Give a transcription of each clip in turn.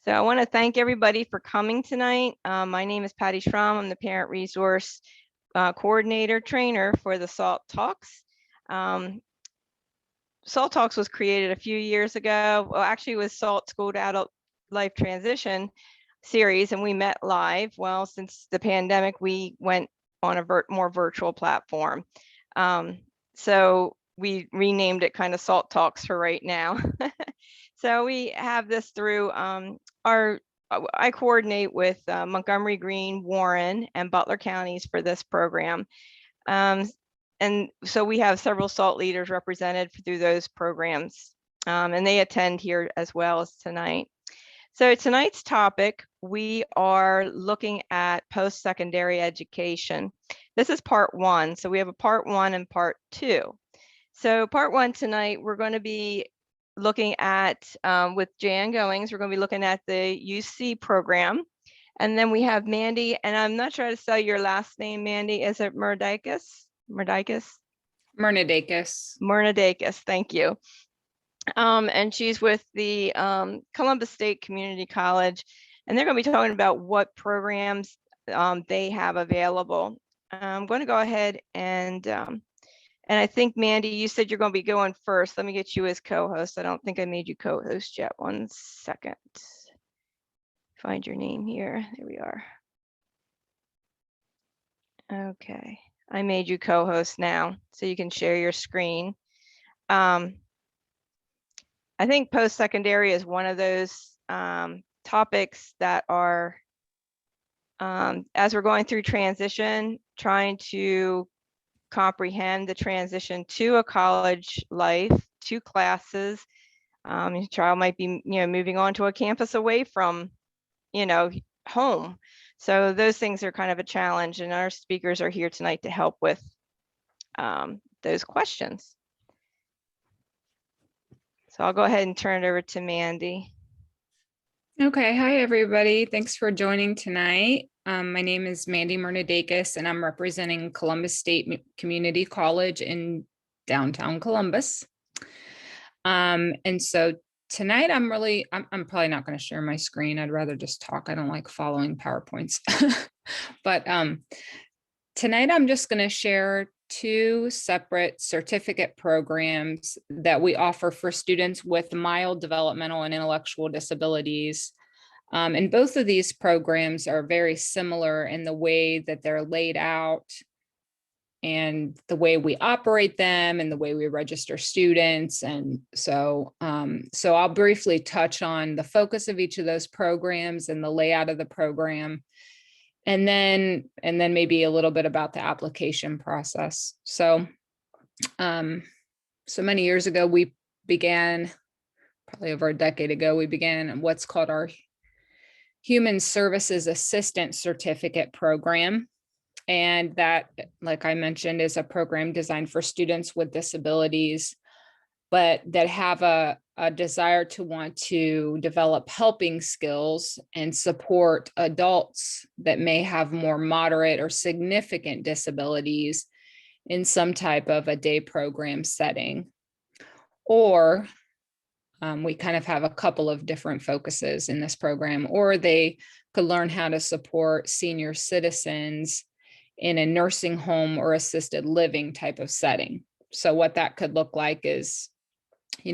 So I want to thank everybody for coming tonight. My name is Patty Schramm. I'm the Parent Resource Coordinator Trainer for the SALT Talks. SALT Talks was created a few years ago. Well, actually it was SALT School to Adult Life Transition series, and we met live. Well, since the pandemic, we went on a more virtual platform. So we renamed it kind of SALT Talks for right now. So we have this through I coordinate with Montgomery, Greene, Warren, and Butler counties for this program. And so we have several SALT leaders represented through those programs, and they attend here as well as tonight. So tonight's topic, we are looking at post-secondary education. This is part one. So we have a part one and part two. So part one tonight, we're going to be looking at, with Jan Goings, we're going to be looking at the UC program. And then we have Mandy, and I'm not sure how to spell your last name, Mandy. Is it Mernedakis? Mernedakis, thank you. And she's with the Columbus State Community College, and they're going to be talking about what programs they have available. I'm going to go ahead and I think, Mandy, you said you're going to be going first. Let me get you as co-host. I don't think I made you co-host yet. 1 second. Find your name here. There we are. Okay. I made you co-host now, so you can share your screen. I think post-secondary is one of those topics that are, as we're going through transition, trying to comprehend the transition to a college life, to classes. Your child might be, moving on to a campus away from, home. So those things are kind of a challenge, and our speakers are here tonight to help with those questions. So I'll go ahead and turn it over to Mandy. Okay, hi everybody. Thanks for joining tonight. My name is Mandy Mernedakis, and I'm representing Columbus State Community College in downtown Columbus. And so tonight I'm probably not going to share my screen. I'd rather just talk. I don't like following PowerPoints. But tonight I'm just going to share two separate certificate programs that we offer for students with mild developmental and intellectual disabilities. And both of these programs are very similar in the way that they're laid out and the way we operate them and the way we register students. And so I'll briefly touch on the focus of each of those programs and the layout of the program, and then maybe a little bit about the application process. So many years ago, we began, probably over a decade ago, we began what's called our Human Services Assistant Certificate Program. And that, like I mentioned, is a program designed for students with disabilities, but that have a desire to want to develop helping skills and support adults that may have more moderate or significant disabilities in some type of a day program setting. Or we kind of have a couple of different focuses in this program, or they could learn how to support senior citizens in a nursing home or assisted living type of setting. So what that could look like is,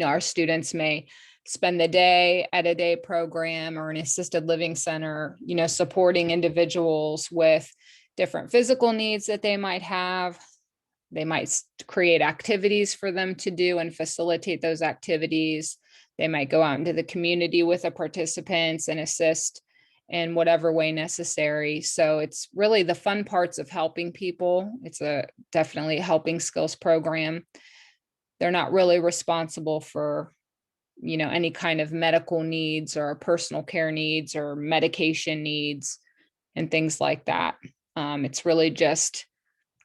our students may spend the day at a day program or an assisted living center, supporting individuals with different physical needs that they might have. They might create activities for them to do and facilitate those activities. They might go out into the community with the participants and assist in whatever way necessary. So it's really the fun parts of helping people. It's definitely a helping skills program. They're not really responsible for, any kind of medical needs or personal care needs or medication needs and things like that. It's really just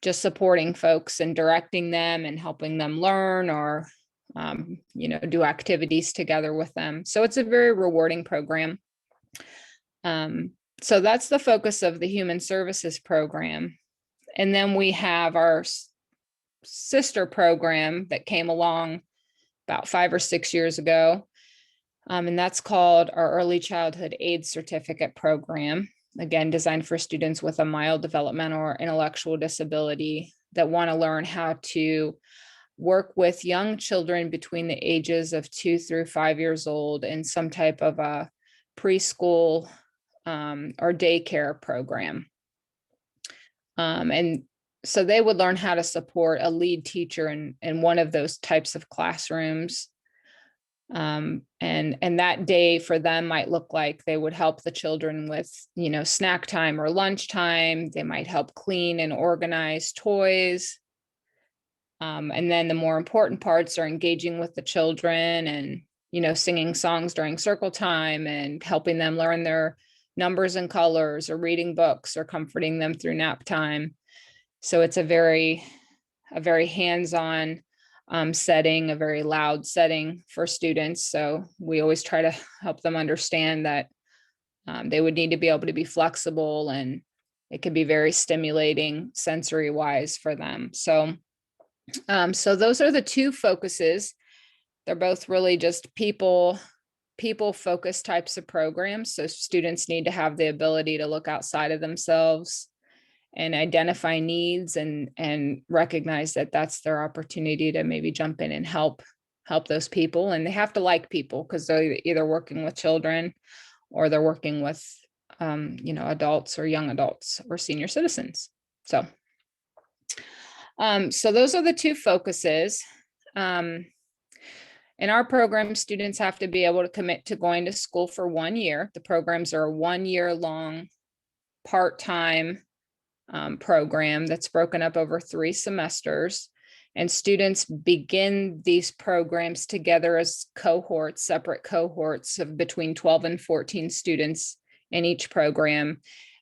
supporting folks and directing them and helping them learn or, do activities together with them. So it's a very rewarding program. So that's the focus of the Human Services program. And then we have our sister program that came along about 5 or 6 years ago. And that's called our Early Childhood Aid Certificate Program, again, designed for students with a mild developmental or intellectual disability that want to learn how to work with young children between the ages of 2 through 5 years old in some type of a preschool or daycare program. And so they would learn how to support a lead teacher in one of those types of classrooms. And that day for them might look like they would help the children with, snack time or lunchtime. They might help clean and organize toys. And then the more important parts are engaging with the children and, singing songs during circle time and helping them learn their numbers and colors, or reading books, or comforting them through nap time. So it's a very hands-on setting, a very loud setting for students. So we always try to help them understand that they would need to be able to be flexible, and it can be very stimulating sensory wise for them. So those are the two focuses. They're both really just people focused types of programs. So students need to have the ability to look outside of themselves and identify needs and recognize that that's their opportunity to maybe jump in and help those people. And they have to like people, because they're either working with children or they're working with adults or young adults or senior citizens. So those are the two focuses. In our program, students have to be able to commit to going to school for 1 year. The programs are a 1 year long part-time program that's broken up over 3 semesters. And students begin these programs together as cohorts, separate cohorts of between 12 and 14 students in each program.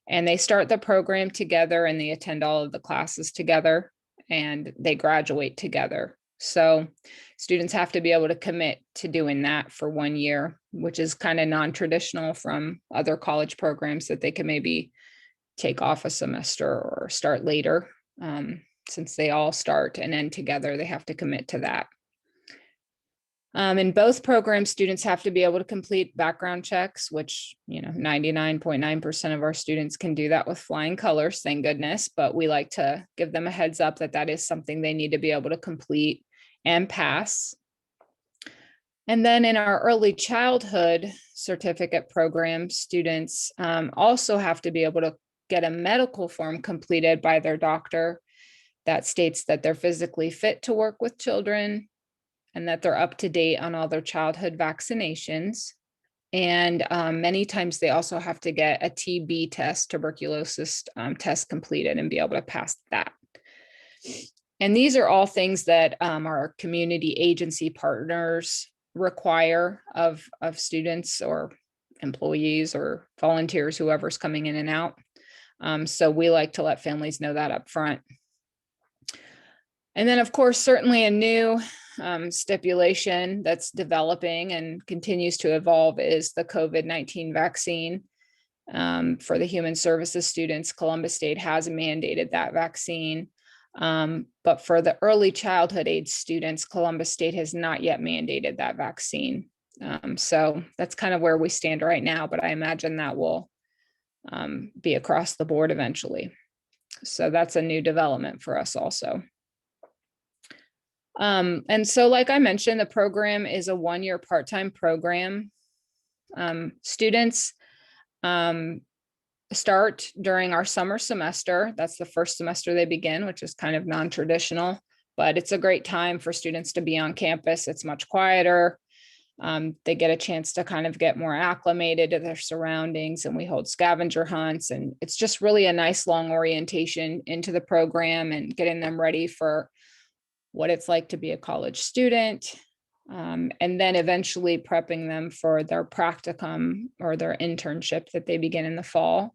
And they start the program together, and they attend all of the classes together, and they graduate together. So students have to be able to commit to doing that for 1 year, which is kind of non-traditional from other college programs that they can maybe take off a semester or start later. Since they all start and end together, they have to commit to that. In both programs, students have to be able to complete background checks, which 99.9% of our students can do that with flying colors, thank goodness. But we like to give them a heads up that that is something they need to be able to complete and pass. And then in our early childhood certificate program, students also have to be able to get a medical form completed by their doctor that states that they're physically fit to work with children and that they're up to date on all their childhood vaccinations. And many times they also have to get a TB test, tuberculosis test completed, and be able to pass that. And these are all things that our community agency partners require of students or employees or volunteers, whoever's coming in and out. So we like to let families know that up front. And then, of course, certainly a new stipulation that's developing and continues to evolve is the COVID-19 vaccine. For the human services students, Columbus State has mandated that vaccine. But for the early childhood age students, Columbus State has not yet mandated that vaccine. So that's kind of where we stand right now, but I imagine that will be across the board eventually. So that's a new development for us also. And so, like I mentioned, the program is a 1 year part-time program. Students start during our summer semester. That's the first semester they begin, which is kind of non-traditional, but it's a great time for students to be on campus. It's much quieter. They get a chance to kind of get more acclimated to their surroundings, and we hold scavenger hunts, and it's just really a nice long orientation into the program and getting them ready for what it's like to be a college student, and then eventually prepping them for their practicum or their internship that they begin in the fall.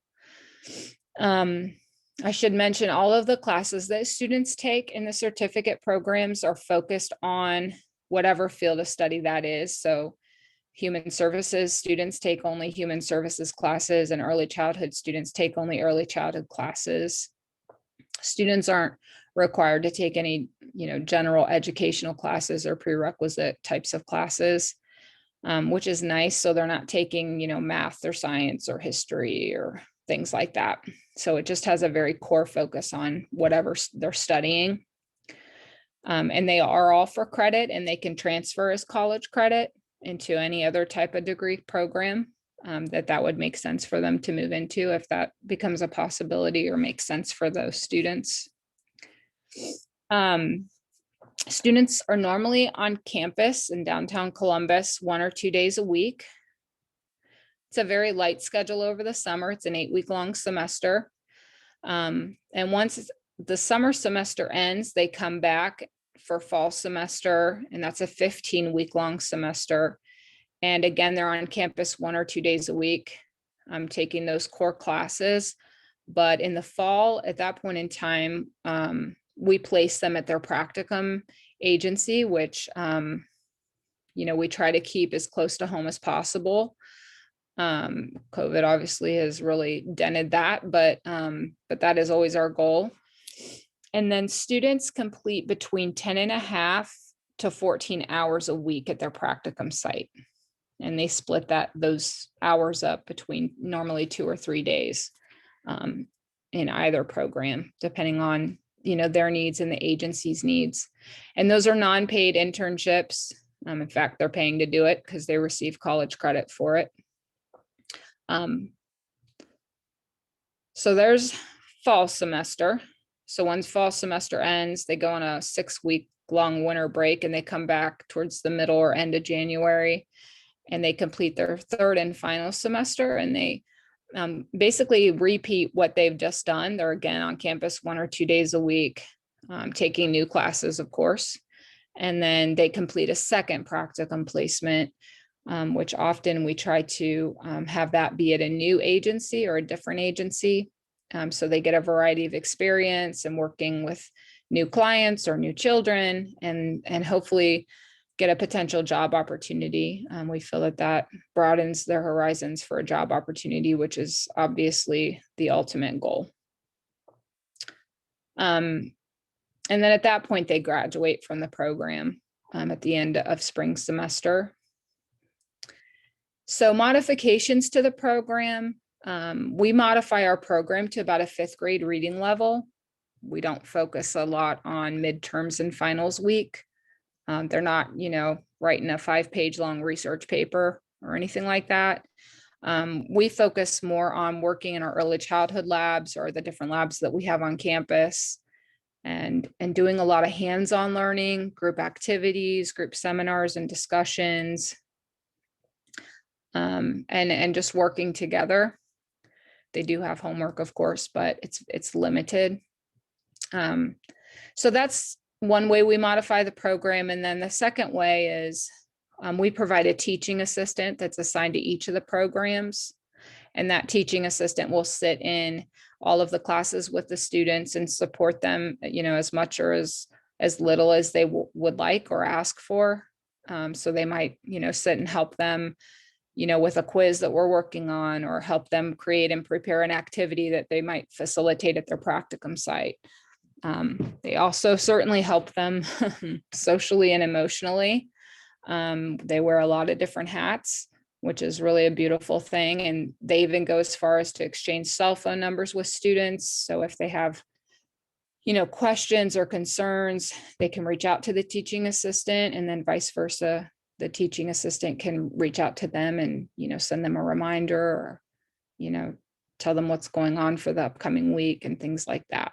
I should mention all of the classes that students take in the certificate programs are focused on whatever field of study that is. So human services students take only human services classes, and early childhood students take only early childhood classes. Students aren't required to take any, general educational classes or prerequisite types of classes. which is nice. So they're not taking, math or science or history or things like that. So it just has a very core focus on whatever they're studying. And they are all for credit, and they can transfer as college credit into any other type of degree program that would make sense for them to move into, if that becomes a possibility or makes sense for those students. Students are normally on campus in downtown Columbus 1 or 2 days a week. It's a very light schedule over the summer. It's an 8-week-long semester. And once the summer semester ends, they come back for fall semester, and that's a 15-week-long semester. And again, they're on campus 1 or 2 days a week, taking those core classes. But in the fall, at that point in time, we place them at their practicum agency, which, we try to keep as close to home as possible. COVID obviously has really dented that, but that is always our goal. And then students complete between 10.5 to 14 hours a week at their practicum site. And they split those hours up between normally 2 or 3 days in either program, depending on, their needs and the agency's needs. And those are non-paid internships. In fact, they're paying to do it because they receive college credit for it. So there's fall semester. So once fall semester ends, they go on a 6-week-long winter break, and they come back towards the middle or end of January, and they complete their third and final semester, and they basically repeat what they've just done. They're again on campus 1 or 2 days a week, taking new classes, of course. And then they complete a second practicum placement, which often we try to have that be at a new agency or a different agency. So they get a variety of experience and working with new clients or new children, and hopefully get a potential job opportunity. We feel that broadens their horizons for a job opportunity, which is obviously the ultimate goal. And then at that point, they graduate from the program at the end of spring semester. So modifications to the program, we modify our program to about a 5th grade reading level. We don't focus a lot on midterms and finals week. They're not, writing a 5-page long research paper or anything like that. We focus more on working in our early childhood labs or the different labs that we have on campus, and doing a lot of hands-on learning, group activities, group seminars and discussions, and just working together. They do have homework, of course, but it's limited. So that's one way we modify the program. And then the second way is we provide a teaching assistant that's assigned to each of the programs. And that teaching assistant will sit in all of the classes with the students and support them, as much or as little as they would like or ask for. So they might, sit and help them, with a quiz that we're working on, or help them create and prepare an activity that they might facilitate at their practicum site. They also certainly help them socially and emotionally. They wear a lot of different hats, which is really a beautiful thing. And they even go as far as to exchange cell phone numbers with students. So if they have, questions or concerns, they can reach out to the teaching assistant, and then vice versa. The teaching assistant can reach out to them and, send them a reminder, or, tell them what's going on for the upcoming week and things like that.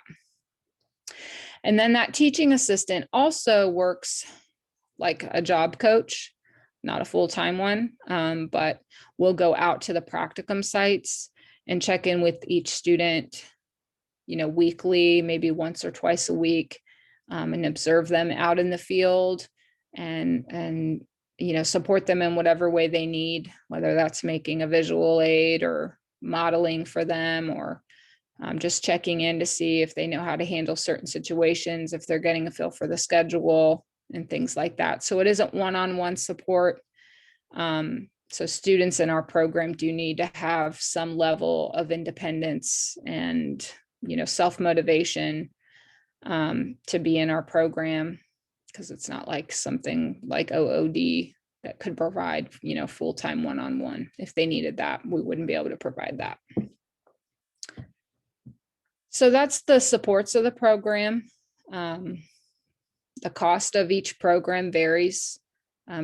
And then that teaching assistant also works like a job coach, not a full-time one, but we'll go out to the practicum sites and check in with each student, weekly, maybe once or twice a week, and observe them out in the field, and support them in whatever way they need, whether that's making a visual aid or modeling for them, or just checking in to see if they know how to handle certain situations, if they're getting a feel for the schedule and things like that. So it isn't one-on-one support. So students in our program do need to have some level of independence and, self-motivation to be in our program, because it's not like something like OOD that could provide, full-time one-on-one. If they needed that, we wouldn't be able to provide that. So that's the supports of the program. The cost of each program varies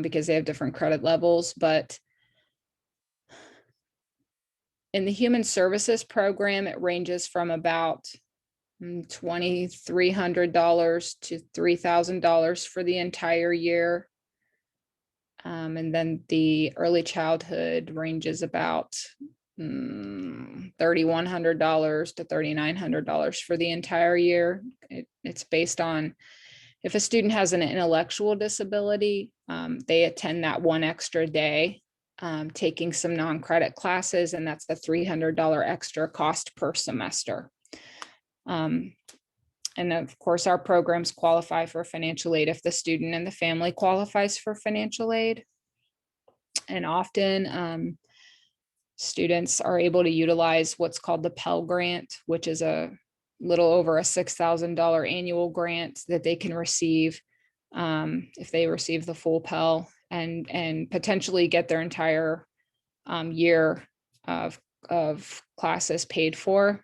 because they have different credit levels, but in the human services program, it ranges from about $2,300 to $3,000 for the entire year. And then the early childhood ranges about $3,100 to $3,900 for the entire year. It's based on if a student has an intellectual disability, they attend that one extra day, taking some non-credit classes, and that's a $300 extra cost per semester. And of course, our programs qualify for financial aid if the student and the family qualifies for financial aid. And often students are able to utilize what's called the Pell Grant, which is a little over a $6,000 annual grant that they can receive if they receive the full Pell, and potentially get their entire year of classes paid for.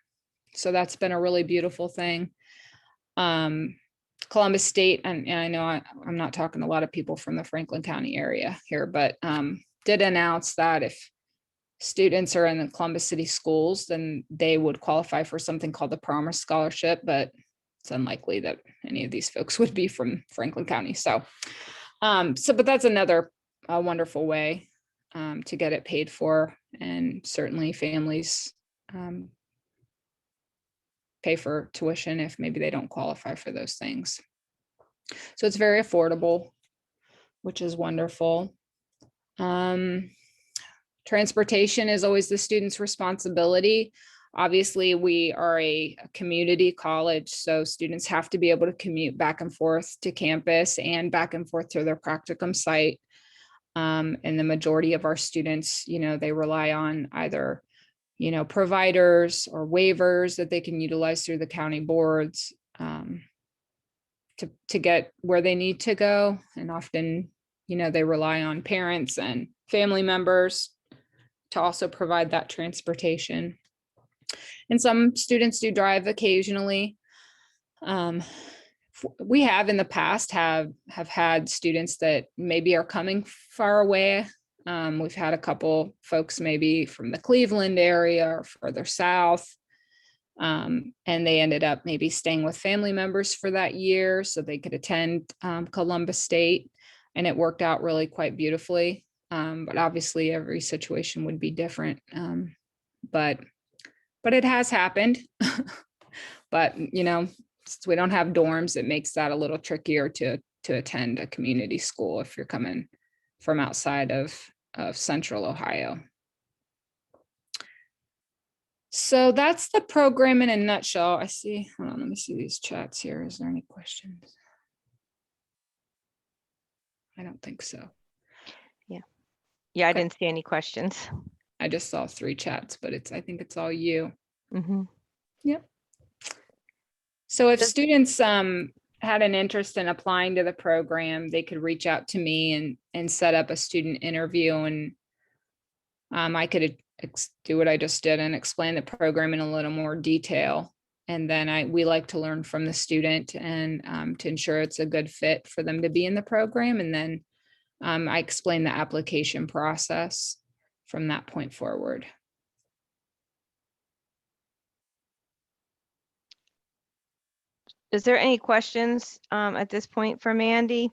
So that's been a really beautiful thing. Columbus State, and I know I'm not talking to a lot of people from the Franklin County area here, but did announce that if students are in the Columbus City schools, then they would qualify for something called the Promise Scholarship, but it's unlikely that any of these folks would be from Franklin County. So, but that's another wonderful way to get it paid for, and certainly families pay for tuition if maybe they don't qualify for those things. So it's very affordable, which is wonderful. Transportation is always the student's responsibility. Obviously, we are a community college, so students have to be able to commute back and forth to campus and back and forth to their practicum site. And the majority of our students, they rely on either, providers or waivers that they can utilize through the county boards to get where they need to go. And often, they rely on parents and family members to also provide that transportation. And some students do drive occasionally. We have in the past have had students that maybe are coming far away. We've had a couple folks maybe from the Cleveland area or further south. And they ended up maybe staying with family members for that year so they could attend Columbus State, and it worked out really quite beautifully. But obviously every situation would be different. But it has happened. But, since we don't have dorms, it makes that a little trickier to attend a community school if you're coming from outside of Central Ohio. So that's the program in a nutshell. I see, hold on, let me see these chats here. Is there any questions? I don't think so. Yeah, I Okay. didn't see any questions. I just saw 3 chats, but I think it's all you. Mm-hmm. Yep. So if students had an interest in applying to the program, they could reach out to me and set up a student interview, and I could do what I just did and explain the program in a little more detail. And then we like to learn from the student and to ensure it's a good fit for them to be in the program. And then I explain the application process from that point forward. Is there any questions at this point for Mandy?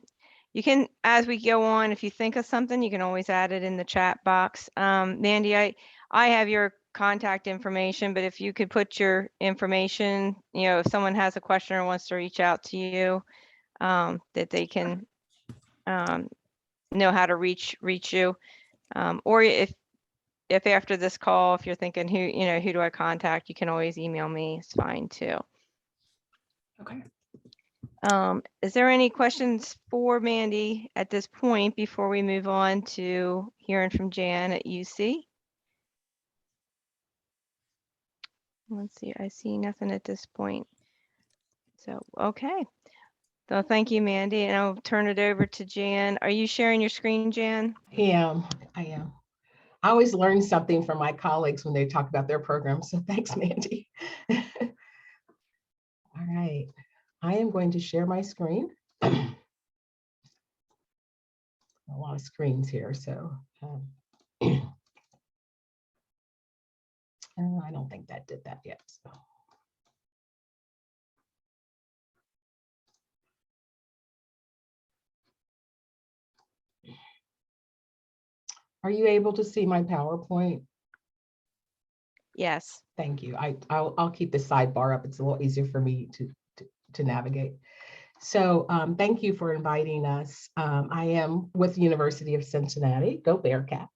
You can, as we go on, if you think of something, you can always add it in the chat box. Mandy, I have your contact information, but if you could put your information, if someone has a question or wants to reach out to you, that they can know how to reach you. Or if after this call, if you're thinking who do I contact, you can always email me. It's fine too. Okay. Is there any questions for Mandy at this point before we move on to hearing from Jan at UC? Let's see, I see nothing at this point. So, okay. So thank you, Mandy, and I'll turn it over to Jan. Are you sharing your screen, Jan? I am. I always learn something from my colleagues when they talk about their programs. So thanks, Mandy. All right. I am going to share my screen. A lot of screens here, so I don't think that did that yet. So. Are you able to see my PowerPoint? Yes. Thank you. I'll keep the sidebar up. It's a little easier for me to navigate. So thank you for inviting us. I am with the University of Cincinnati. Go Bearcats.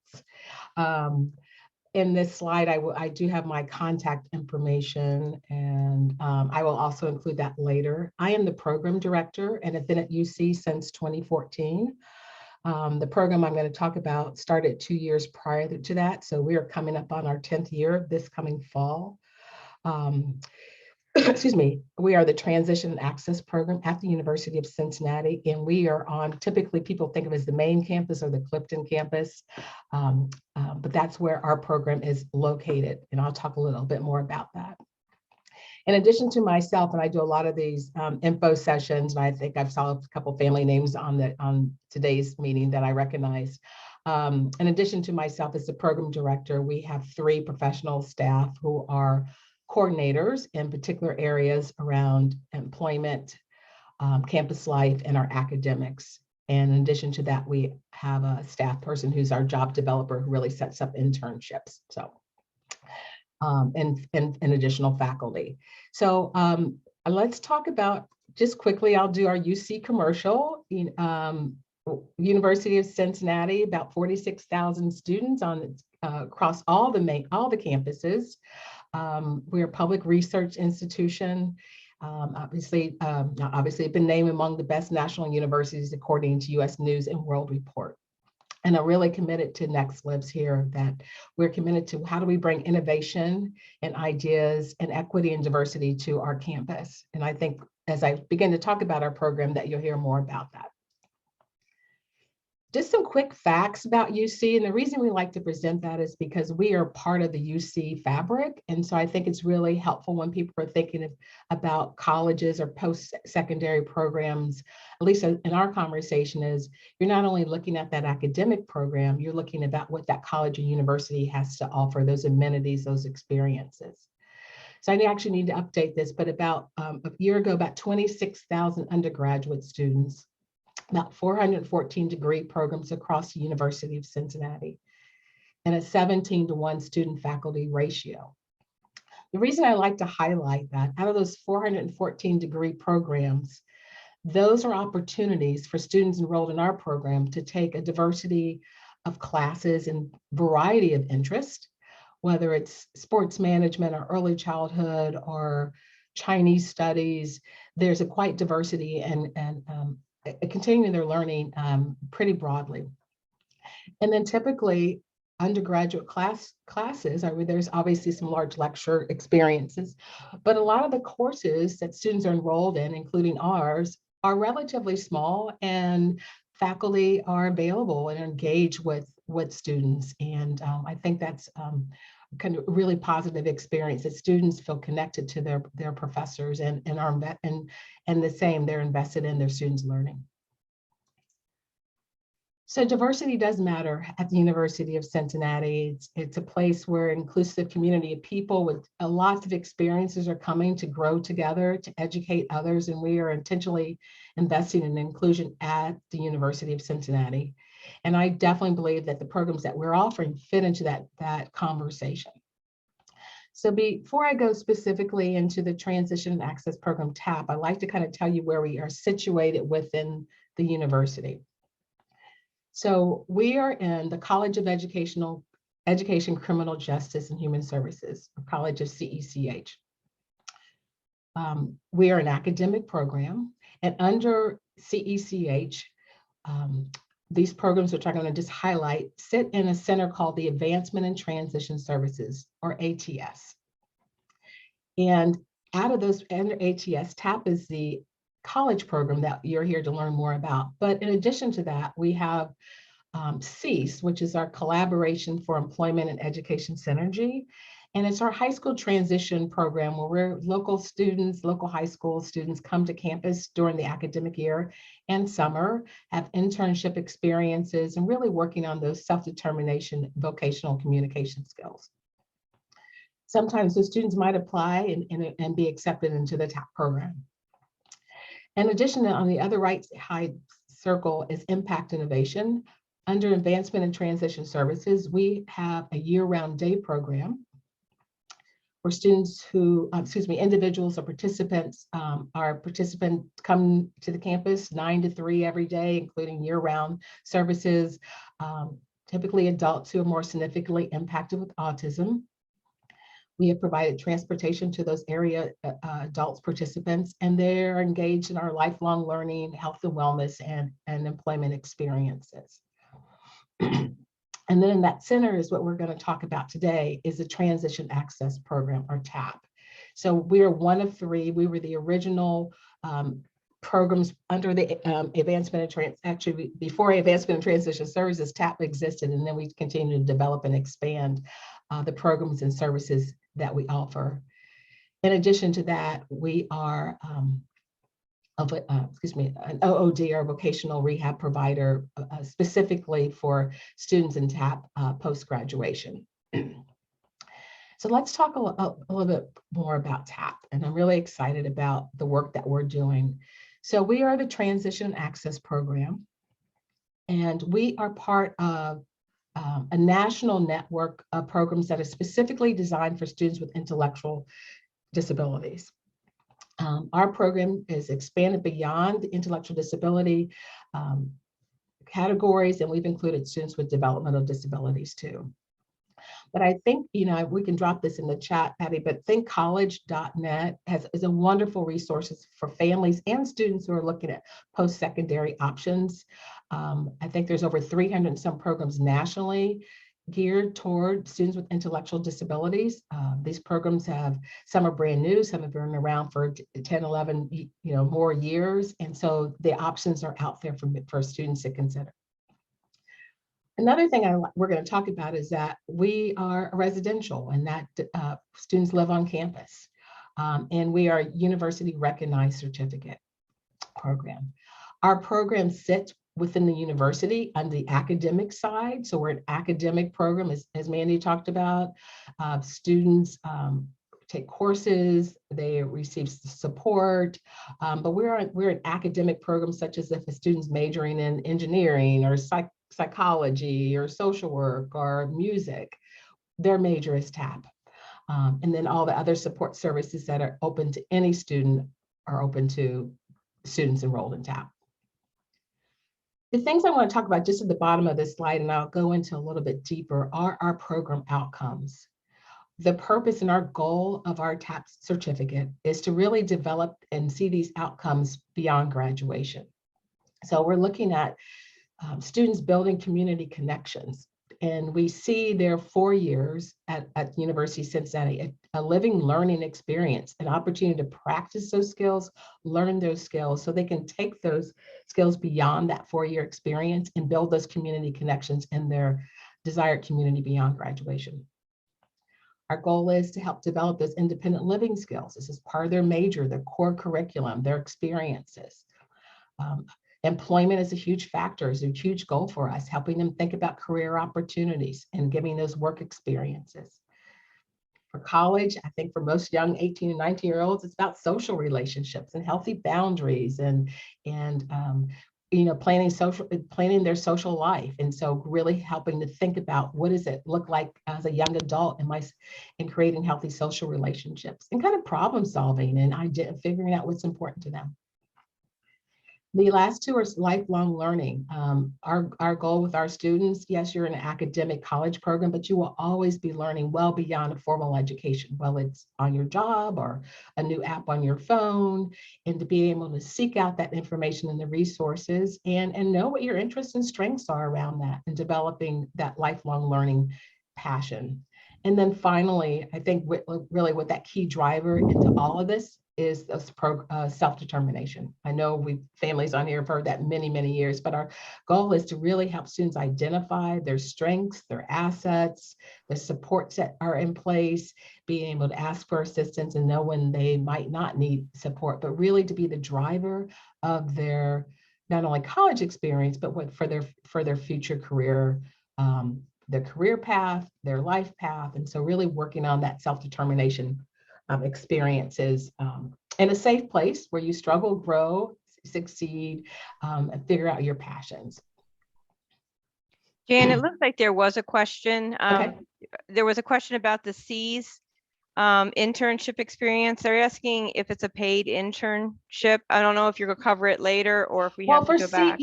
In this slide, I do have my contact information, and I will also include that later. I am the program director and have been at UC since 2014. The program I'm going to talk about started 2 years prior to that. So we are coming up on our 10th year this coming fall. Excuse me, we are the Transition and Access Program at the University of Cincinnati, and we are on, typically people think of as the main campus or the Clifton campus, but that's where our program is located, and I'll talk a little bit more about that. In addition to myself, and I do a lot of these info sessions, and I think I've saw a couple family names on today's meeting that I recognize. In addition to myself as the program director, we have 3 professional staff who are coordinators in particular areas around employment, campus life, and our academics. And in addition to that, we have a staff person who's our job developer who really sets up internships. So, and additional faculty. So let's talk about, just quickly, I'll do our UC commercial. University of Cincinnati, about 46,000 students on across all the campuses. We're a public research institution. Obviously been named among the best national universities according to US News and World Report. And I'm really committed to Next Lives here, that we're committed to how do we bring innovation and ideas and equity and diversity to our campus. And I think as I begin to talk about our program that you'll hear more about that. Just some quick facts about UC, and the reason we like to present that is because we are part of the UC fabric, and so I think it's really helpful when people are thinking about colleges or post-secondary programs, at least in our conversation, is you're not only looking at that academic program, you're looking about what that college or university has to offer, those amenities, those experiences. So I actually need to update this, but about a year ago, about 26,000 undergraduate students, about 414 degree programs across the University of Cincinnati, and a 17-to-1 student faculty ratio. The reason I like to highlight that, out of those 414 degree programs, those are opportunities for students enrolled in our program to take a diversity of classes and variety of interest, whether it's sports management or early childhood or Chinese studies. There's a quite diversity and continuing their learning pretty broadly. And then typically undergraduate classes, there's obviously some large lecture experiences, but a lot of the courses that students are enrolled in, including ours, are relatively small, and faculty are available and engage with students. And I think that's kind of really positive experience, that students feel connected to their professors and the same, they're invested in their students' learning. So diversity does matter at the University of Cincinnati. It's a place where an inclusive community of people with lots of experiences are coming to grow together, to educate others, and we are intentionally investing in inclusion at the University of Cincinnati. And I definitely believe that the programs that we're offering fit into that conversation. So before I go specifically into the Transition and Access Program TAP, I'd like to kind of tell you where we are situated within the university. So we are in the College of Education, Criminal Justice, and Human Services, or College of CECH. We are an academic program, and under CECH, these programs, which I'm going to just highlight, sit in a center called the Advancement and Transition Services, or ATS. And out of those, under ATS, TAP is the college program that you're here to learn more about. But in addition to that, we have CEASE, which is our Collaboration for Employment and Education Synergy. And it's our high school transition program where we're local students, local high school students come to campus during the academic year and summer, have internship experiences, and really working on those self-determination, vocational communication skills. Sometimes the students might apply and be accepted into the TAP program. In addition, on the other right side circle is impact innovation. Under advancement and transition services, we have a year-round day program for students who, individuals or participants, come to the campus 9 to 3 every day, including year-round services, typically adults who are more significantly impacted with autism. We have provided transportation to those area adults participants, and they're engaged in our lifelong learning, health and wellness, and employment experiences. And then in that center is what we're going to talk about today is the Transition Access Program, or TAP. So we are one of 3. We were the original programs under the Advancement and before Advancement and Transition Services, TAP existed, and then we continue to develop and expand the programs and services that we offer. In addition to that, we are an OOD, or vocational rehab provider, specifically for students in TAP post-graduation. So let's talk a little bit more about TAP, and I'm really excited about the work that we're doing. So we are the Transition Access Program, and we are part of a national network of programs that are specifically designed for students with intellectual disabilities. Our program is expanded beyond the intellectual disability categories, and we've included students with developmental disabilities too. But I think, we can drop this in the chat, Patty, but thinkcollege.net is a wonderful resource for families and students who are looking at post-secondary options. I think there's over 300 and some programs nationally geared toward students with intellectual disabilities. These programs some are brand new, some have been around for 10, 11, more years. And so the options are out there for students to consider. Another thing we're going to talk about is that we are residential, and that students live on campus. And we are a university recognized certificate program. Our program sits within the university on the academic side. So we're an academic program, as Mandy talked about. Students take courses, they receive support, but we're an academic program, such as if a student's majoring in engineering or psychology or social work or music, their major is TAP. And then all the other support services that are open to any student are open to students enrolled in TAP. The things I want to talk about just at the bottom of this slide, and I'll go into a little bit deeper, are our program outcomes. The purpose and our goal of our TAP certificate is to really develop and see these outcomes beyond graduation. So we're looking at students building community connections. And we see their 4 years at University of Cincinnati, a living learning experience, an opportunity to practice those skills, learn those skills, so they can take those skills beyond that 4-year experience and build those community connections in their desired community beyond graduation. Our goal is to help develop those independent living skills. This is part of their major, their core curriculum, their experiences. Employment is a huge factor, is a huge goal for us, helping them think about career opportunities and giving those work experiences. For college, I think for most young 18 and 19-year-olds, it's about social relationships and healthy boundaries and planning their social life. And so really helping to think about what does it look like as a young adult in creating healthy social relationships and kind of problem solving and figuring out what's important to them. The last two are lifelong learning. Our goal with our students, yes, you're in an academic college program, but you will always be learning well beyond a formal education, whether it's on your job or a new app on your phone, and to be able to seek out that information and the resources and know what your interests and strengths are around that and developing that lifelong learning passion. And then finally, I think really what that key driver into all of this is this self-determination. I know families on here have heard that many, many years, but our goal is to really help students identify their strengths, their assets, the supports that are in place, being able to ask for assistance and know when they might not need support, but really to be the driver of their not only college experience, but what for their future career, their career path, their life path. And so really working on that self-determination experiences in a safe place where you struggle, grow, succeed, and figure out your passions. Jan, it looks like there was a question. Okay. There was a question about the C's internship experience. They're asking if it's a paid internship. I don't know if you're gonna cover it later or if we have to go back.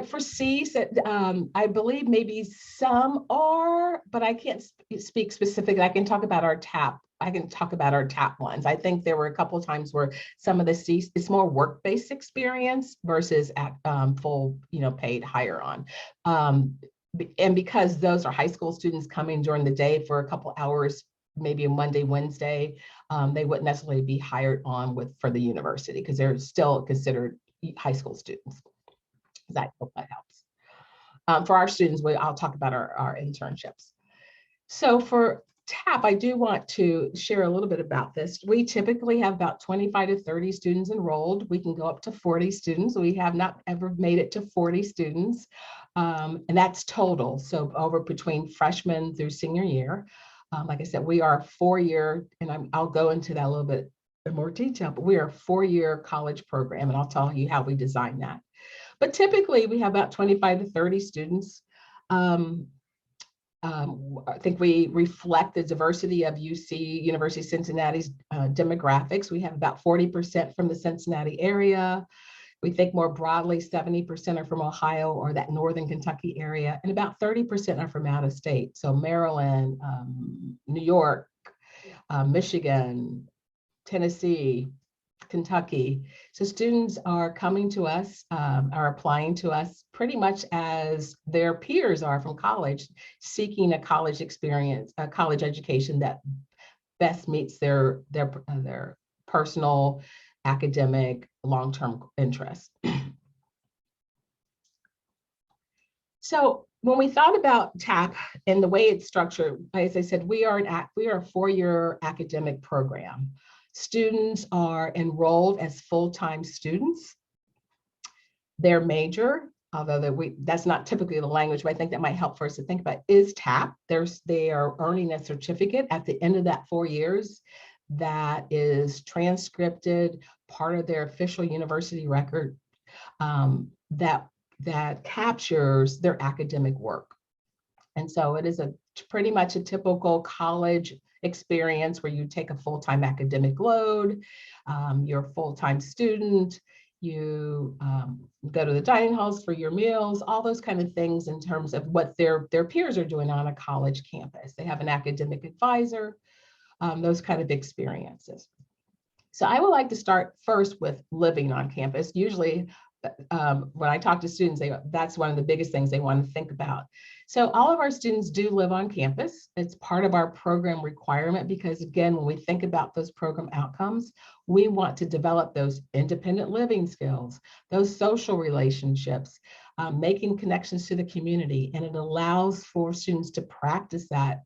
For C's, I believe maybe some are, but I can't speak specifically. I can talk about our TAP. I can talk about our TAP ones. I think there were a couple of times where some of the C's, it's more work-based experience versus at full, paid hire on. And because those are high school students coming during the day for a couple hours, maybe a Monday, Wednesday, they wouldn't necessarily be hired on for the university because they're still considered high school students. I hope that helps. For our students, I'll talk about our internships. So for TAP, I do want to share a little bit about this. We typically have about 25 to 30 students enrolled. We can go up to 40 students. We have not ever made it to 40 students, and that's total. So over between freshman through senior year. Like I said, we are a 4-year, and I'll go into that a little bit in more detail, but we are a 4-year college program, and I'll tell you how we design that. But typically we have about 25 to 30 students. I think we reflect the diversity of UC, University of Cincinnati's demographics. We have about 40% from the Cincinnati area. We think more broadly, 70% are from Ohio or that Northern Kentucky area, and about 30% are from out of state. So Maryland, New York, Michigan, Tennessee, Kentucky. So students are coming to us, are applying to us pretty much as their peers are from college, seeking a college experience, a college education that best meets their personal, academic, long-term interests. So when we thought about TAP and the way it's structured, as I said, we are a 4-year academic program. Students are enrolled as full-time students. Their major, although that's not typically the language, but I think that might help for us to think about, is TAP. They are earning a certificate at the end of that 4 years that is transcripted, part of their official university record that captures their academic work. And so it is pretty much a typical college experience where you take a full-time academic load, you're a full-time student, you go to the dining halls for your meals, all those kind of things in terms of what their peers are doing on a college campus. They have an academic advisor, those kind of experiences. So I would like to start first with living on campus. Usually when I talk to students, that's one of the biggest things they want to think about. So all of our students do live on campus. It's part of our program requirement because, again, when we think about those program outcomes, we want to develop those independent living skills, those social relationships, making connections to the community, and it allows for students to practice that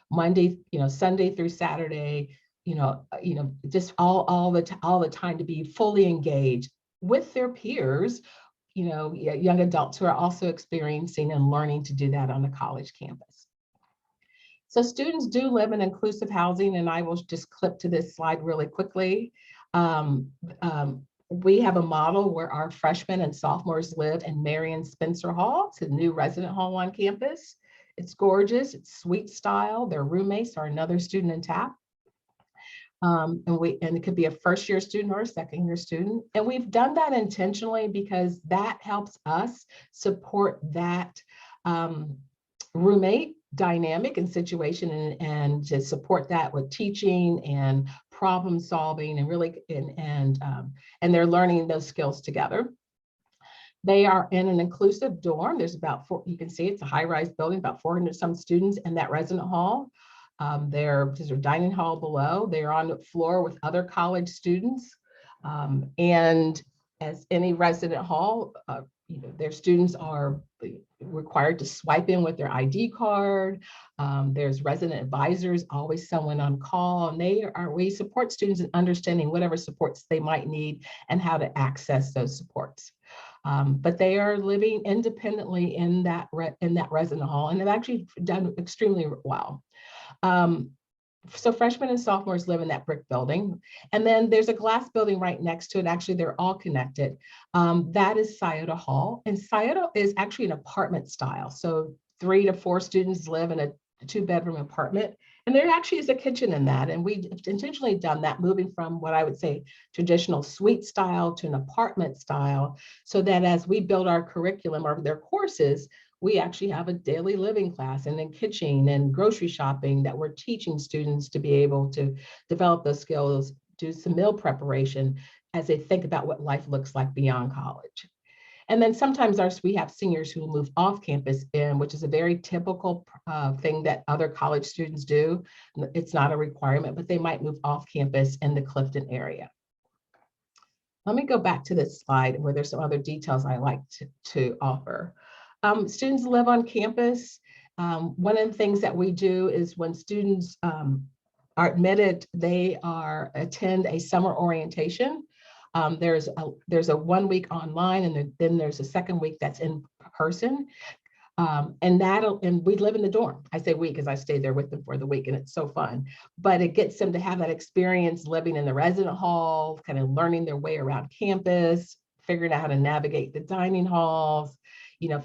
Monday, Sunday through Saturday, just all the time to be fully engaged with their peers, young adults who are also experiencing and learning to do that on the college campus. So students do live in inclusive housing, and I will just clip to this slide really quickly. We have a model where our freshmen and sophomores live in Marion Spencer Hall. It's a new resident hall on campus. It's gorgeous, it's suite style. Their roommates are another student in TAP. And it could be a first-year student or a second-year student. And we've done that intentionally because that helps us support that roommate dynamic and situation and to support that with teaching and problem solving and really, and they're learning those skills together. They are in an inclusive dorm. There's about you can see it's a high-rise building, about 400 some students in that resident hall. There's a dining hall below. They're on the floor with other college students. And as any resident hall, their students are required to swipe in with their ID card. There's resident advisors, always someone on call, and we support students in understanding whatever supports they might need and how to access those supports. But they are living independently in that resident hall, and they've actually done extremely well. So freshmen and sophomores live in that brick building. And then there's a glass building right next to it. Actually, they're all connected. That is Scioto Hall. And Scioto is actually an apartment style. So 3 to 4 students live in a 2-bedroom apartment. And there actually is a kitchen in that. And we intentionally done that, moving from what I would say traditional suite style to an apartment style, so that as we build our curriculum or their courses, we actually have a daily living class and then kitchen and grocery shopping that we're teaching students to be able to develop those skills, do some meal preparation as they think about what life looks like beyond college. And then sometimes we have seniors who move off campus, which is a very typical thing that other college students do. It's not a requirement, but they might move off campus in the Clifton area. Let me go back to this slide where there's some other details I like to offer. Students live on campus. One of the things that we do is when students are admitted, they attend a summer orientation. There's a 1 week online, and then there's a second week that's in person. And we live in the dorm. I say we because I stayed there with them for the week, and it's so fun. But it gets them to have that experience living in the resident hall, kind of learning their way around campus, figuring out how to navigate the dining halls,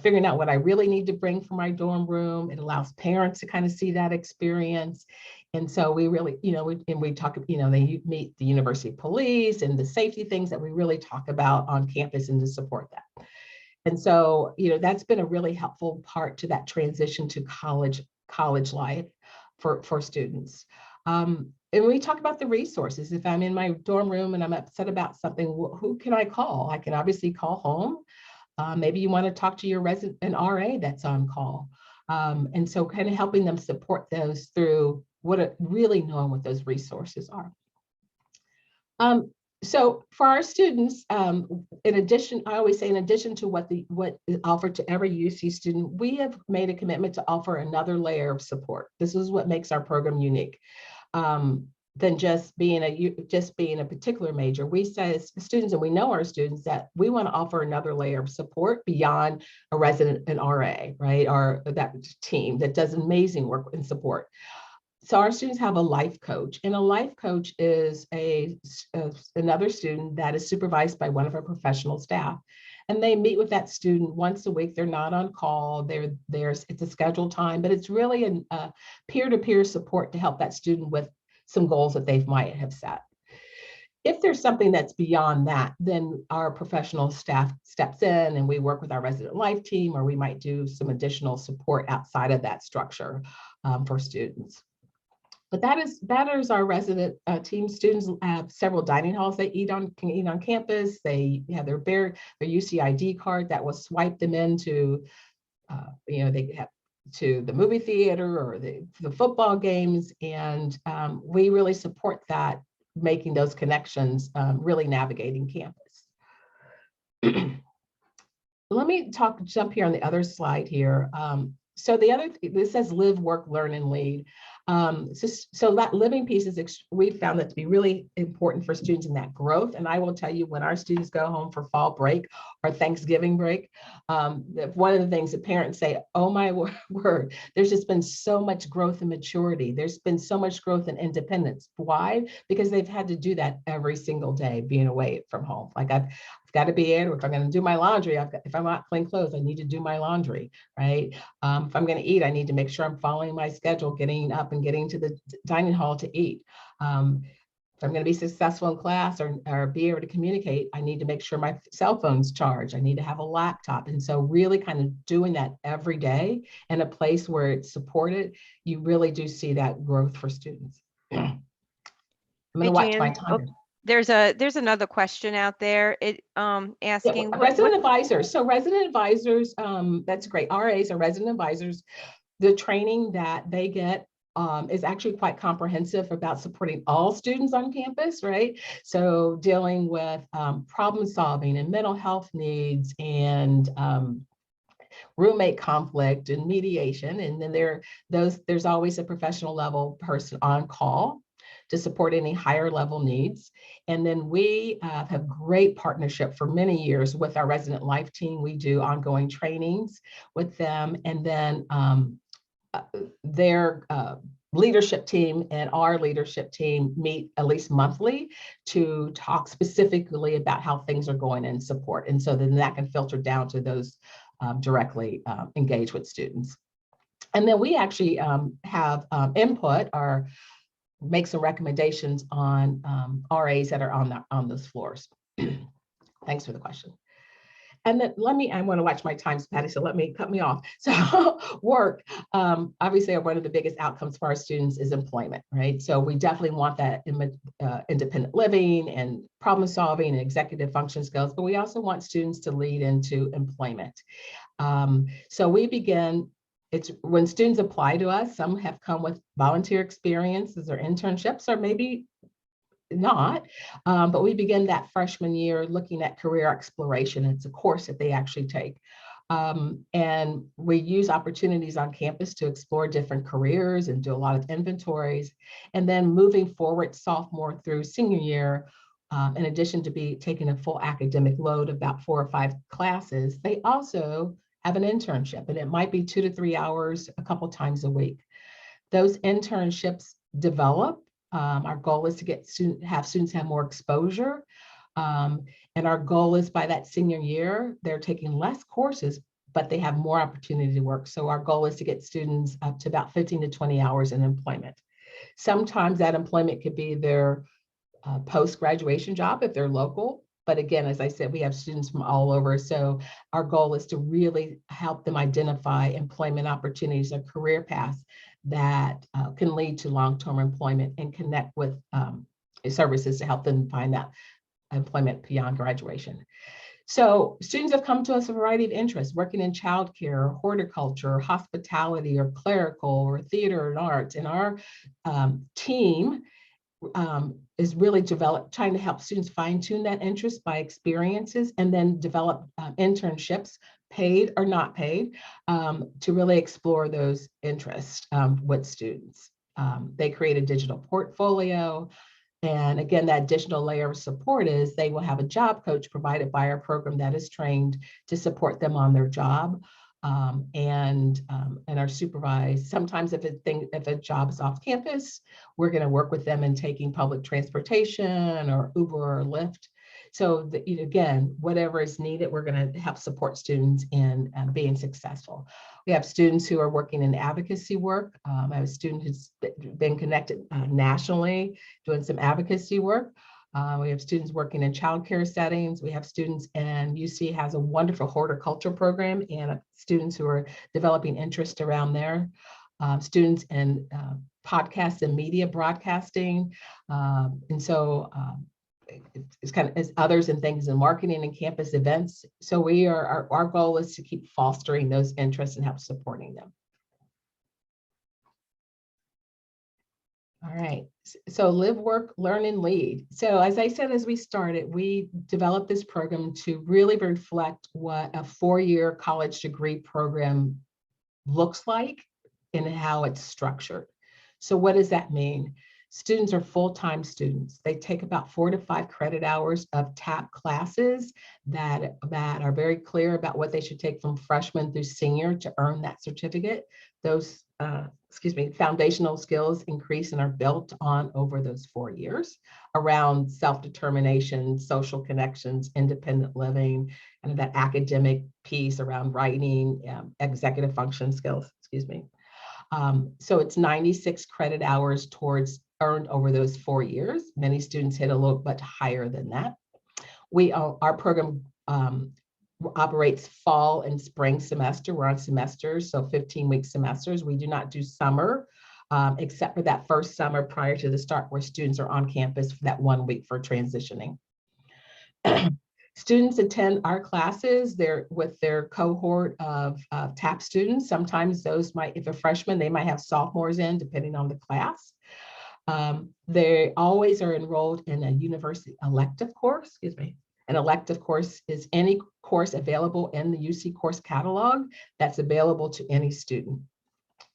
figuring out what I really need to bring for my dorm room. It allows parents to kind of see that experience. And so we really, we talk, they meet the university police and the safety things that we really talk about on campus and to support that. And so, that's been a really helpful part to that transition to college life for students. And we talk about the resources. If I'm in my dorm room and I'm upset about something, who can I call? I can obviously call home. Maybe you want to talk to an RA that's on call. And so kind of helping them support those through really knowing what those resources are. So for our students, in addition, I always say, in addition to what is offered to every UC student, we have made a commitment to offer another layer of support. This is what makes our program unique. Than just being a particular major. We say as students, and we know our students, that we want to offer another layer of support beyond a resident and RA, right? Or that team that does amazing work and support. So our students have a life coach, and a life coach is another student that is supervised by one of our professional staff. And they meet with that student once a week. They're not on call. It's a scheduled time, but it's really a peer-to-peer support to help that student with some goals that they might have set. If there's something that's beyond that, then our professional staff steps in and we work with our resident life team, or we might do some additional support outside of that structure for students. But that is our resident team. Students have several dining halls they can eat on campus. They have their UCID card that will swipe them into, they have to the movie theater or the football games. And we really support that, making those connections, really navigating campus. Let me jump here on the other slide here. So this says live, work, learn, and lead. So that living piece we found that to be really important for students in that growth. And I will tell you, when our students go home for fall break or Thanksgiving break, one of the things that parents say, oh my word, there's just been so much growth and maturity. There's been so much growth and independence. Why? Because they've had to do that every single day, being away from home. Like I've got to be in, or if I'm going to do my laundry, if I'm not clean clothes, I need to do my laundry, right? If I'm going to eat, I need to make sure I'm following my schedule, getting up and getting to the dining hall to eat. If I'm going to be successful in class or be able to communicate, I need to make sure my cell phone's charged. I need to have a laptop. And so really kind of doing that every day in a place where it's supported, you really do see that growth for students. I'm going to watch my time. There's another question out there. Asking resident advisors. So resident advisors, that's great. RAs are resident advisors. The training that they get is actually quite comprehensive about supporting all students on campus, right? So dealing with problem solving and mental health needs and roommate conflict and mediation. And then there's always a professional level person on call to support any higher level needs. And then we have great partnership for many years with our resident life team. We do ongoing trainings with them. And then their leadership team and our leadership team meet at least monthly to talk specifically about how things are going and support. And so then that can filter down to those directly engage with students. And then we actually have input or make some recommendations on RAs that are on those floors. Thanks for the question. And then I want to watch my time, Patty, so cut me off. So work, obviously one of the biggest outcomes for our students is employment, right? So we definitely want that independent living and problem solving and executive function skills, but we also want students to lead into employment. So we begin, it's when students apply to us, some have come with volunteer experiences or internships, or maybe not, but we begin that freshman year looking at career exploration. It's a course that they actually take. And we use opportunities on campus to explore different careers and do a lot of inventories. And then moving forward, sophomore through senior year, in addition to taking a full academic load, about 4 or 5 classes, they also have an internship, and it might be 2 to 3 hours a couple times a week. Those internships develop. Our goal is to have students have more exposure. And our goal is by that senior year, they're taking less courses, but they have more opportunity to work. So our goal is to get students up to about 15 to 20 hours in employment. Sometimes that employment could be their post-graduation job if they're local. But again, as I said, we have students from all over. So our goal is to really help them identify employment opportunities or career paths that can lead to long-term employment and connect with services to help them find that employment beyond graduation. So students have come to us a variety of interests, working in childcare, horticulture, hospitality, or clerical, or theater and arts. And our team is really trying to help students fine-tune that interest by experiences and then develop internships, paid or not paid, to really explore those interests with students. They create a digital portfolio. And again, that additional layer of support is they will have a job coach provided by our program that is trained to support them on their job. And are supervised. Sometimes if a job is off campus, we're going to work with them in taking public transportation or Uber or Lyft. So that, again, whatever is needed, we're going to help support students in being successful. We have students who are working in advocacy work. I have a student who's been connected nationally doing some advocacy work. We have students working in childcare settings. We have students, and UC has a wonderful horticulture program and students who are developing interest around there. Students in podcasts and media broadcasting. And so it's kind of as others and things in marketing and campus events. So our goal is to keep fostering those interests and help supporting them. All right, so live, work, learn, and lead. So as I said, as we started, we developed this program to really reflect what a 4-year college degree program looks like and how it's structured. So what does that mean? Students are full-time students. They take about 4 to 5 credit hours of TAP classes that are very clear about what they should take from freshman through senior to earn that certificate. Those foundational skills increase and are built on over those 4 years around self-determination, social connections, independent living, and that academic piece around writing, executive function skills, So it's 96 credit hours earned over those 4 years. Many students hit a little bit higher than that. Our program operates fall and spring semester. We're on semesters, so 15-week semesters. We do not do summer, except for that first summer prior to the start where students are on campus for that 1 week for transitioning. Students attend our classes. They're with their cohort of TAP students. Sometimes those might, if a freshman, they might have sophomores in, depending on the class. They always are enrolled in a university elective course, excuse me. An elective course is any course available in the UC course catalog that's available to any student.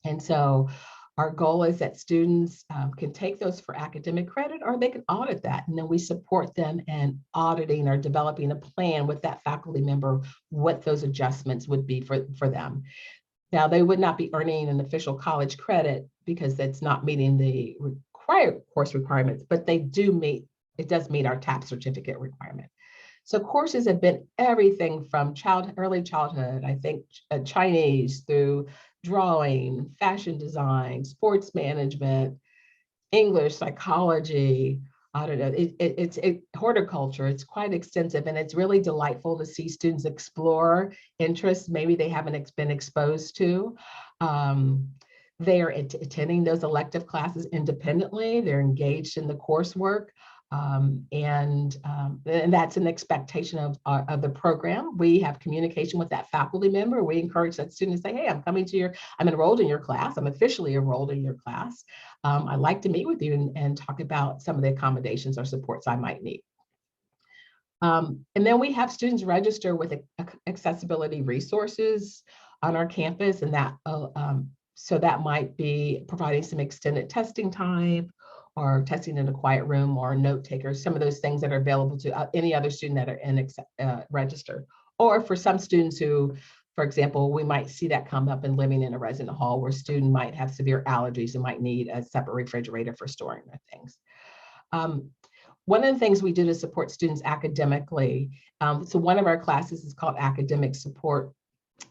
And so our goal is that students can take those for academic credit, or they can audit that. And then we support them in auditing or developing a plan with that faculty member, what those adjustments would be for them. Now, they would not be earning an official college credit because that's not meeting the required course requirements, but they do meet, it does meet our TAP certificate requirement. So courses have been everything from early childhood, I think Chinese, through drawing, fashion design, sports management, English, psychology, I don't know, it's horticulture. It's quite extensive, and it's really delightful to see students explore interests maybe they haven't been exposed to. They are attending those elective classes independently. They're engaged in the coursework. And that's an expectation of the program. We have communication with that faculty member. We encourage that student to say, hey, I'm enrolled in your class. I'm officially enrolled in your class. I'd like to meet with you and talk about some of the accommodations or supports I might need. And then we have students register with accessibility resources on our campus, and that so that might be providing some extended testing time, or testing in a quiet room, or note takers, some of those things that are available to any other student that are in register. Or for some students who, for example, we might see that come up in living in a resident hall where a student might have severe allergies and might need a separate refrigerator for storing their things. One of the things we do to support students academically, so one of our classes is called academic support.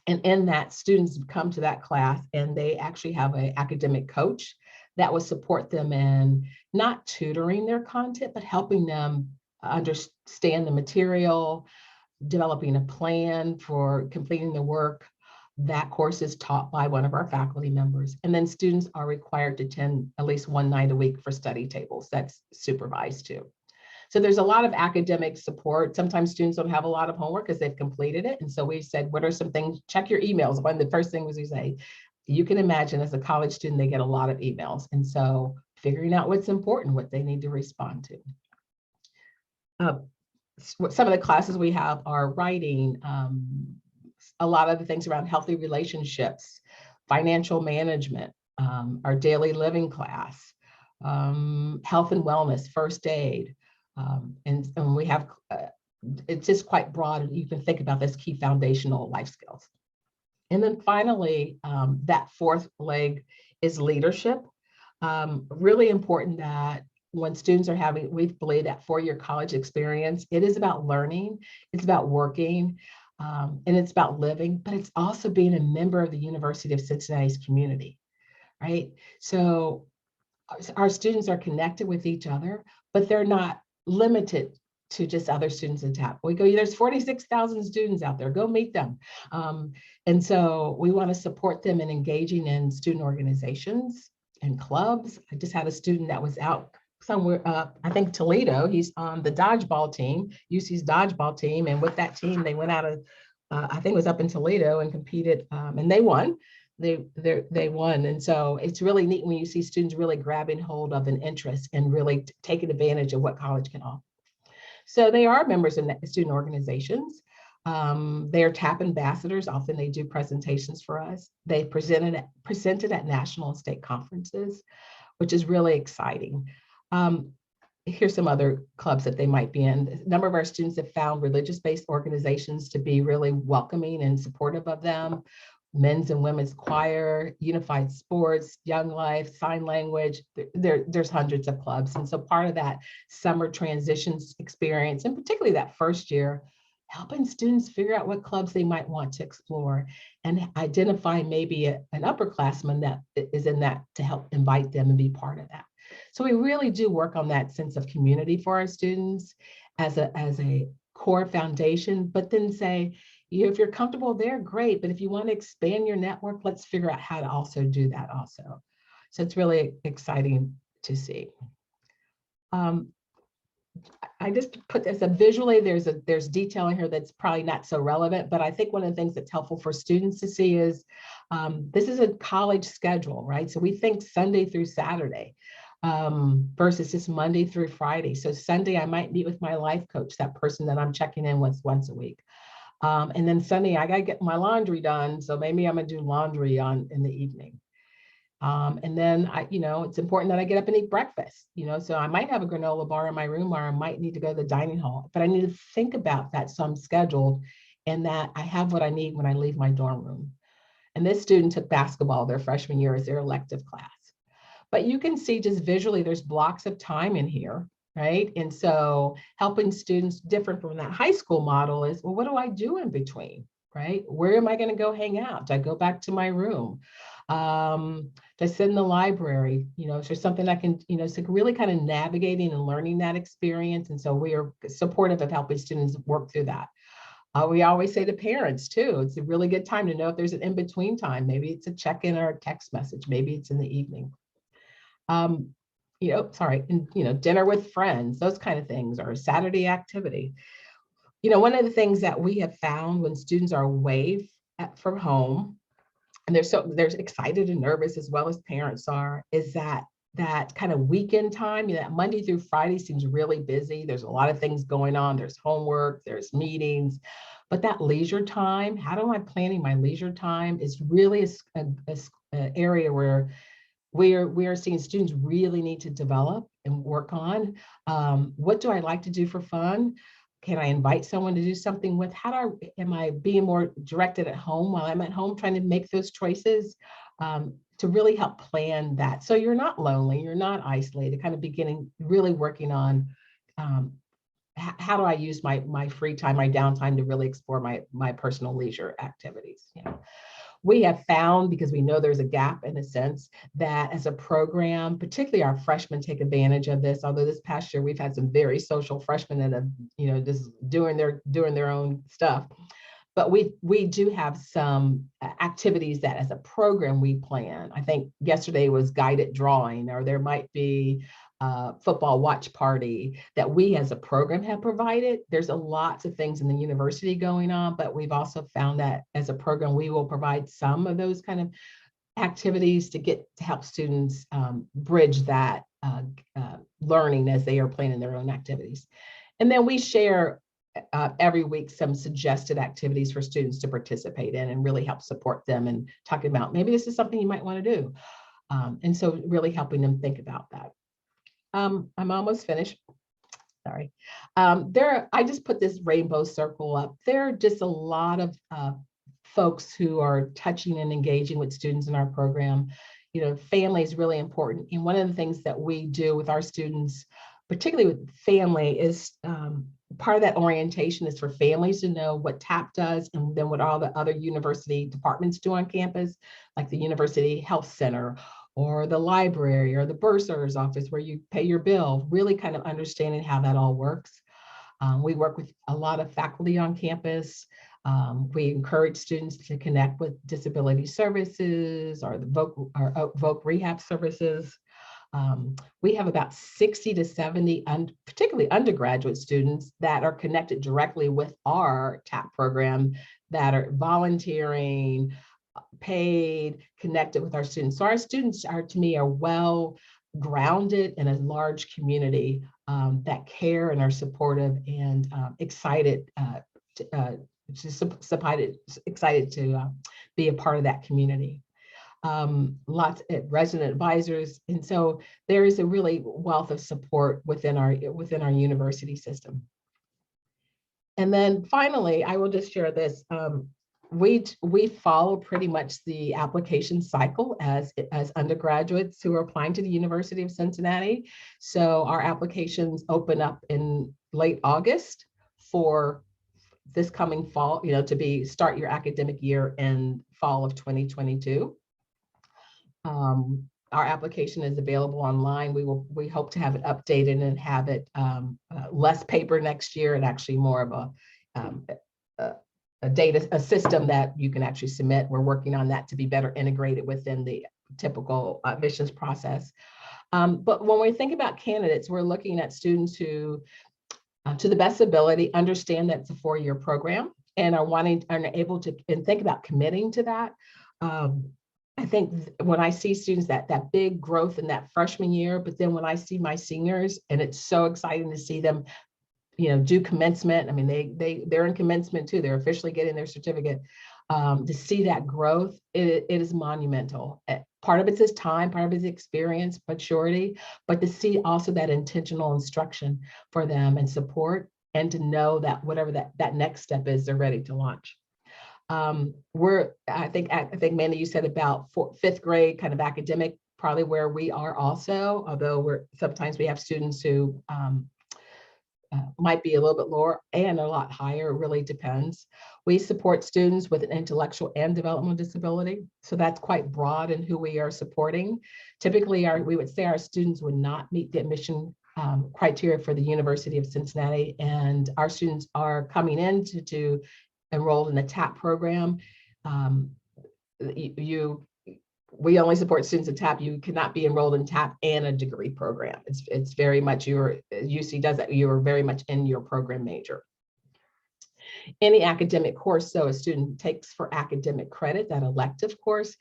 And in that, students come to that class and they actually have an academic coach that will support them in not tutoring their content, but helping them understand the material, developing a plan for completing the work. That course is taught by one of our faculty members. And then students are required to attend at least one night a week for study tables. That's supervised too. So there's a lot of academic support. Sometimes students don't have a lot of homework because they've completed it. And so we said, what are some things? Check your emails. One of the first things we say, you can imagine as a college student, they get a lot of emails. And so figuring out what's important, what they need to respond to. Some of the classes we have are writing, a lot of the things around healthy relationships, financial management, our daily living class, health and wellness, first aid. And we have, it's just quite broad, and you can think about this key foundational life skills. And then finally, that fourth leg is leadership. Really important that when students are having, we believe that 4-year college experience, it is about learning, it's about working, and it's about living, but it's also being a member of the University of Cincinnati's community, right? So our students are connected with each other, but they're not limited to just other students in TAP. We go, there's 46,000 students out there, go meet them. And so we want to support them in engaging in student organizations and clubs. I just had a student that was out somewhere, I think Toledo, he's on the dodgeball team, UC's dodgeball team. And with that team, they went out of, I think it was up in Toledo, and competed, and they won. They won. And so it's really neat when you see students really grabbing hold of an interest and really taking advantage of what college can offer. So they are members of student organizations. They are TAP ambassadors. Often they do presentations for us. They presented at national and state conferences, which is really exciting. Here's some other clubs that they might be in. A number of our students have found religious-based organizations to be really welcoming and supportive of them. Men's and women's choir, unified sports, young life, sign language, there's hundreds of clubs. And so part of that summer transitions experience, and particularly that first year, helping students figure out what clubs they might want to explore and identify maybe an upperclassman that is in that to help invite them and be part of that. So we really do work on that sense of community for our students as a core foundation, but then say, if you're comfortable there, great. But if you want to expand your network, let's figure out how to also do that also. So it's really exciting to see. I just put this a visually, there's detail in here that's probably not so relevant, but I think one of the things that's helpful for students to see is this is a college schedule, right? So we think Sunday through Saturday versus just Monday through Friday. So Sunday, I might meet with my life coach, that person that I'm checking in with once a week. And then Sunday, I got to get my laundry done. So maybe I'm going to do laundry in the evening. And then it's important that I get up and eat breakfast, so I might have a granola bar in my room, or I might need to go to the dining hall, but I need to think about that. So I'm scheduled and that I have what I need when I leave my dorm room. And this student took basketball their freshman year as their elective class. But you can see just visually, there's blocks of time in here, right? And so helping students, different from that high school model, is, well, what do I do in between, right? Where am I going to go hang out? Do I go back to my room? To sit in the library, is there something I can, so really kind of navigating and learning that experience. And so we are supportive of helping students work through that. We always say to parents too, it's a really good time to know if there's an in-between time. Maybe it's a check-in or a text message. Maybe it's in the evening. Dinner with friends, those kind of things, or a Saturday activity. One of the things that we have found when students are away from home, and they're excited and nervous as well as parents are, is that kind of weekend time, that Monday through Friday seems really busy. There's a lot of things going on. There's homework, there's meetings, but that leisure time, how am I planning my leisure time, is really an area where we are seeing students really need to develop and work on. What do I like to do for fun? Can I invite someone to do something with? Am I being more directed at home while I'm at home, trying to make those choices to really help plan that? So you're not lonely, you're not isolated, kind of beginning, really working on how do I use my free time, my downtime, to really explore my personal leisure activities. We have found, because we know there's a gap in a sense, that as a program, particularly our freshmen take advantage of this. Although this past year we've had some very social freshmen that have, just doing their own stuff. But we do have some activities that as a program we plan. I think yesterday was guided drawing, or there might be football watch party that we as a program have provided. There's lots of things in the university going on, but we've also found that as a program, we will provide some of those kind of activities to help students bridge that learning as they are planning their own activities. And then we share every week some suggested activities for students to participate in and really help support them, and talking about maybe this is something you might want to do. And so really helping them think about that. I'm almost finished. Sorry. I just put this rainbow circle up. There are just a lot of folks who are touching and engaging with students in our program. Family is really important. And one of the things that we do with our students, particularly with family, is part of that orientation is for families to know what TAP does, and then what all the other university departments do on campus, like the University Health Center, or the library, or the bursar's office where you pay your bill, really kind of understanding how that all works. We work with a lot of faculty on campus. We encourage students to connect with disability services or the voc rehab services. We have about 60 to 70, particularly undergraduate students, that are connected directly with our TAP program, that are volunteering, paid, connected with our students. So our students to me, are well grounded in a large community that care and are supportive and excited to be a part of that community. Lots of resident advisors, and so there is a really wealth of support within our university system. And then finally, I will just share this. We follow pretty much the application cycle as undergraduates who are applying to the University of Cincinnati. So our applications open up in late August for this coming fall, to start your academic year in fall of 2022. Our application is available online. We hope to have it updated and have it less paper next year, and actually more of a system that you can actually submit. We're working on that to be better integrated within the typical admissions process. But when we think about candidates, we're looking at students who, to the best ability, understand that it's a 4-year program and are able to and think about committing to that. I think when I see students that big growth in that freshman year, but then when I see my seniors, and it's so exciting to see them, do commencement. I mean, they're in commencement too. They're officially getting their certificate. To see that growth, it is monumental. Part of it's his time, part of his experience, maturity, but to see also that intentional instruction for them and support, and to know that whatever that next step is, they're ready to launch. I think Mandy, you said about 5th grade kind of academic, probably where we are also, although sometimes we have students who might be a little bit lower and a lot higher. It really depends. We support students with an intellectual and developmental disability. So that's quite broad in who we are supporting. Typically, we would say our students would not meet the admission criteria for the University of Cincinnati. And our students are coming in to enroll in the TAP program. We only support students at TAP. You cannot be enrolled in TAP and a degree program. It's very much UC does that. You are very much in your program major. Any academic course, so a student takes for academic credit, that elective course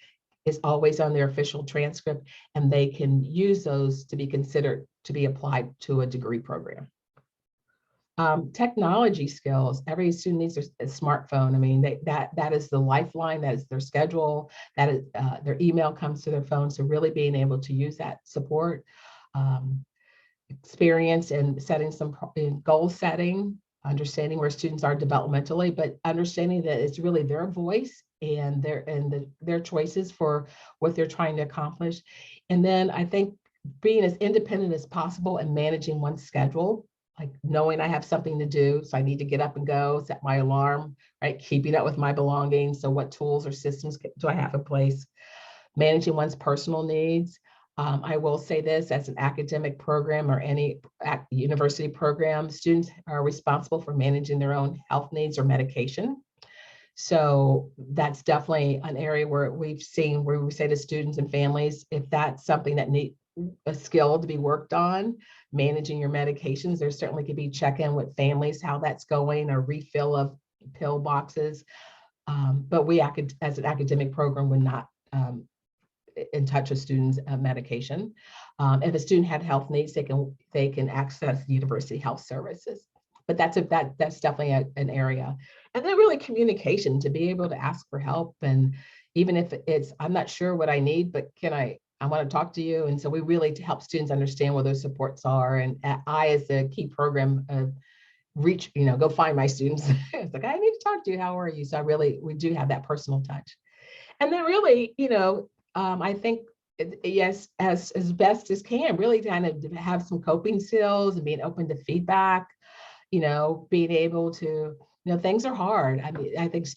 is always on their official transcript, and they can use those to be considered to be applied to a degree program. Technology skills, every student needs a smartphone. I mean, that is the lifeline, that is their schedule, that is their email comes to their phone. So really being able to use that support, experience in setting in goal setting, understanding where students are developmentally, but understanding that it's really their voice and their choices for what they're trying to accomplish. And then I think being as independent as possible and managing one's schedule, like knowing I have something to do, so I need to get up and go, set my alarm, right? Keeping up with my belongings. So what tools or systems do I have in place? Managing one's personal needs. I will say this, as an academic program or any university program, students are responsible for managing their own health needs or medication. So that's definitely an area where we've seen where we say to students and families, if that's something that needs a skill to be worked on, managing your medications, there certainly could be check-in with families, how that's going, or refill of pill boxes. But we, as an academic program, would not in touch with students' medication. If a student had health needs, they can access university health services. But that's definitely an area. And then really communication, to be able to ask for help. And even if it's, I'm not sure what I need, but I want to talk to you. And so we really to help students understand where those supports are. And I, as the key program, go find my students. It's like, I need to talk to you. How are you? So we do have that personal touch. And then really, I think, yes, as best as can, really kind of have some coping skills and being open to feedback, being able to, things are hard. I mean, I think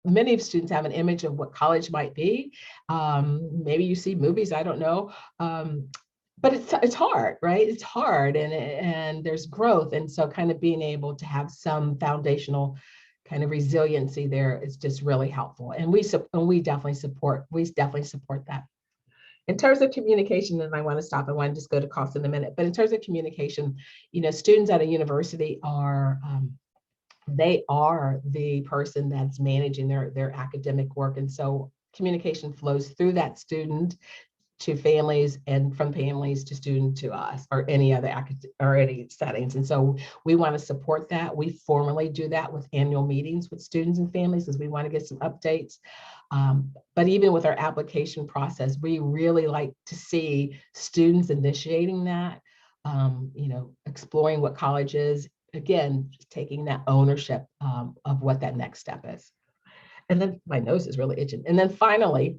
many students have an image of what college might be. Maybe you see movies, I don't know. But it's hard, right? It's hard, and there's growth. And so kind of being able to have some foundational kind of resiliency there is just really helpful. And we definitely support that. In terms of communication, and I want to just go to cost in a minute, but in terms of communication, students at a university are the person that's managing their academic work. And so communication flows through that student to families, and from families to student to us, or any other any settings. And so we want to support that. We formally do that with annual meetings with students and families, because we want to get some updates. But even with our application process, we really like to see students initiating that, exploring what college is, again, taking that ownership of what that next step is. And then my nose is really itching. And then finally,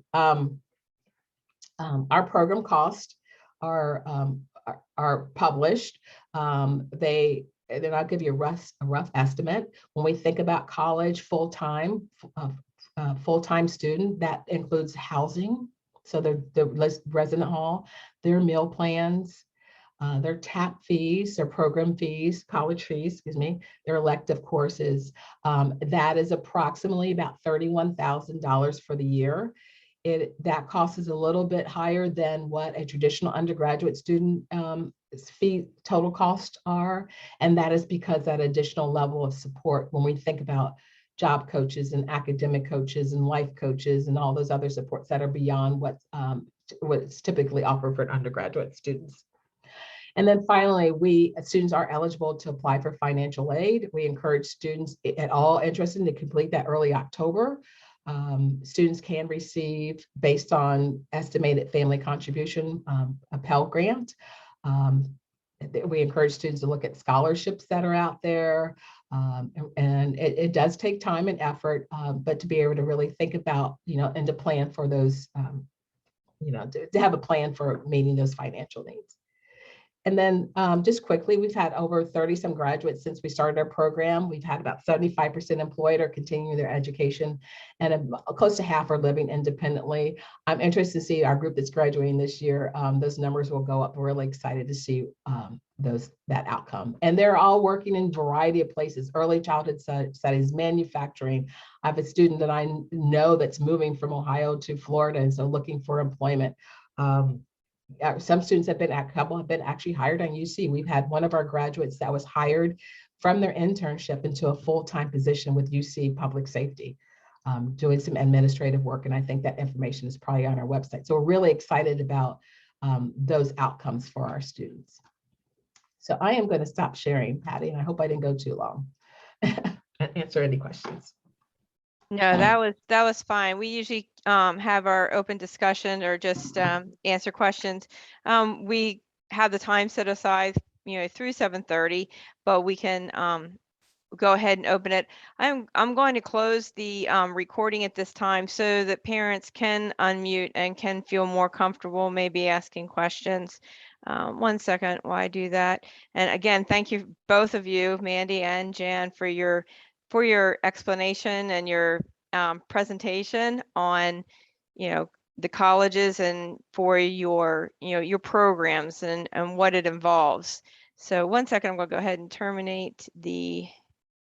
our program costs are published. Then I'll give you a rough estimate. When we think about college full-time student, that includes housing, so the resident hall, their meal plans, their TAP fees, their program fees, college fees, their elective courses. That is approximately about $31,000 for the year. that cost is a little bit higher than what a traditional undergraduate student fee total cost are. And that is because that additional level of support, when we think about job coaches and academic coaches and life coaches and all those other supports that are beyond what's typically offered for undergraduate students. And then finally, students are eligible to apply for financial aid. We encourage students at all interested to complete that early October. Students can receive, based on estimated family contribution, a Pell Grant. We encourage students to look at scholarships that are out there. And it does take time and effort, but to be able to really think about, and to plan for those, to have a plan for meeting those financial needs. And then just quickly, we've had over 30 some graduates since we started our program. We've had about 75% employed or continuing their education, and close to half are living independently. I'm interested to see our group that's graduating this year. Those numbers will go up. We're really excited to see that outcome. And they're all working in a variety of places: early childhood studies, manufacturing. I have a student that I know that's moving from Ohio to Florida, and so looking for employment. Some students a couple have been actually hired on UC. We've had one of our graduates that was hired from their internship into a full-time position with UC Public Safety, doing some administrative work. And I think that information is probably on our website. So we're really excited about those outcomes for our students. So I am going to stop sharing, Patty, and I hope I didn't go too long and answer any questions. No, that was fine. We usually have our open discussion or just answer questions. We have the time set aside, through 7:30, but we can go ahead and open it. I'm going to close the recording at this time so that parents can unmute and can feel more comfortable maybe asking questions. 1 second while I do that. And again, thank you, both of you, Mandy and Jan, for your explanation and your presentation on, the colleges and for your, your programs and what it involves. So 1 second, I'm going to go ahead and terminate the